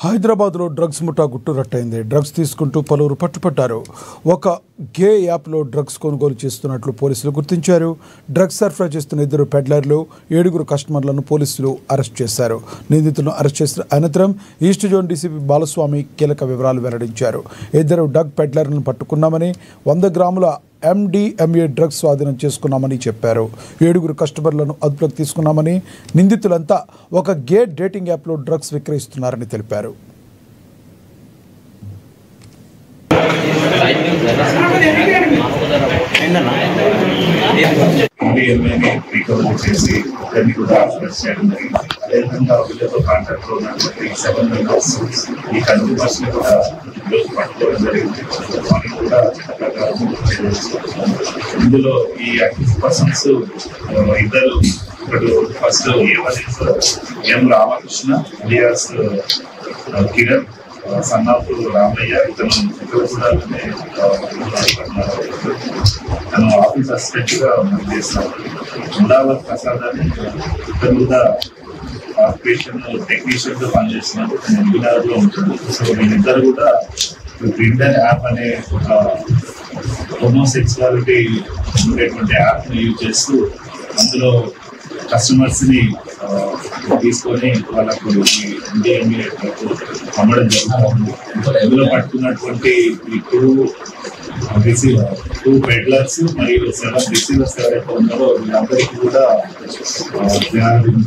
హైదరాబాద్లో డ్రగ్స్ ముఠా గుట్టురట్టయింది. డ్రగ్స్ తీసుకుంటూ పలువురు పట్టుపట్టారు. ఒక గే యాప్లో డ్రగ్స్ కొనుగోలు చేస్తున్నట్లు పోలీసులు గుర్తించారు. డ్రగ్స్ సరఫరా చేస్తున్న 2 పెడ్లర్లు, 7 కస్టమర్లను పోలీసులు అరెస్ట్ చేశారు. నిందితులను అరెస్ట్ చేసిన అనంతరం ఈస్ట్ జోన్ డీసీపీ బాలస్వామి కీలక వివరాలు వెల్లడించారు. 2 డ్రగ్ పెడ్లర్లను పట్టుకున్నామని, 100 గ్రాముల MDMA డ్రగ్స్ స్వాధీనం చేసుకున్నామని చెప్పారు. 7 కస్టమర్లను అదుపులోకి తీసుకున్నామని, నిందితులంతా ఒక గే డేటింగ్ యాప్లో డ్రగ్స్ విక్రయిస్తున్నారని తెలిపారు. రికవరీ చేసి దాన్ని కూడా అరెస్ట్ చేయడం జరిగింది. అదేవిధంగా వీళ్ళతో కాంటాక్ట్ లో ఉన్నటువంటి 7 మెంబర్స్ ఈ కన్స్యూమర్స్ ని కూడా ఈరోజు పట్టుకోవడం జరిగింది. వాళ్ళని కూడా చక్కగా ఇందులో ఈ యాక్టివ్ పర్సన్స్ ఇద్దరు, ఒకటి first M Ramakrishna alias Kiran, son of Ramayya. ఇతను ఇక్కడ కూడా తను ఆఫీస్ అసిస్టెంట్ గా చేస్తాను. ముడావత్ ప్రసాద్ అని ఇతను కూడా ఆక్యుపేషన్ టెక్నీషియన్ గా పనిచేస్తున్నారు. ఎన్బిఆర్ లో ఉంటుంది. సో వీళ్ళిద్దరు కూడా గ్రిండర్ యాప్ అనే ఒక హోమోసెక్సువాలిటీ ఉండేటువంటి యాప్ ని యూజ్ చేస్తూ అందులో కస్టమర్స్ ని తీసుకొని వాళ్ళకు MDMA అమ్మడం జరుగుతుంది. అందులో పట్టుకున్నటువంటి ఈ 2 పెడ్లర్స్ మరియు 7 రిసీవర్స్ ఎవరైతే ఉన్నారో వీళ్ళందరికీ కూడా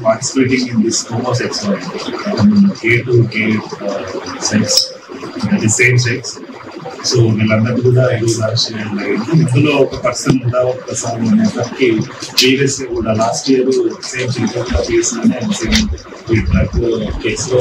participating in this homosexuality gay to gay sex, అది సేమ్ సెక్స్. సో వీళ్ళందరికీ కూడా ఈరోజు అరెస్ట్ చేయడం జరిగింది. ఇందులో ఒక పర్సన్ కూడా ఒకసారి అనేసరికి ప్రీవియస్ కూడా లాస్ట్ ఇయర్ సేమ్ కేసులోనే సేమ్ డ్రగ్ కేసులో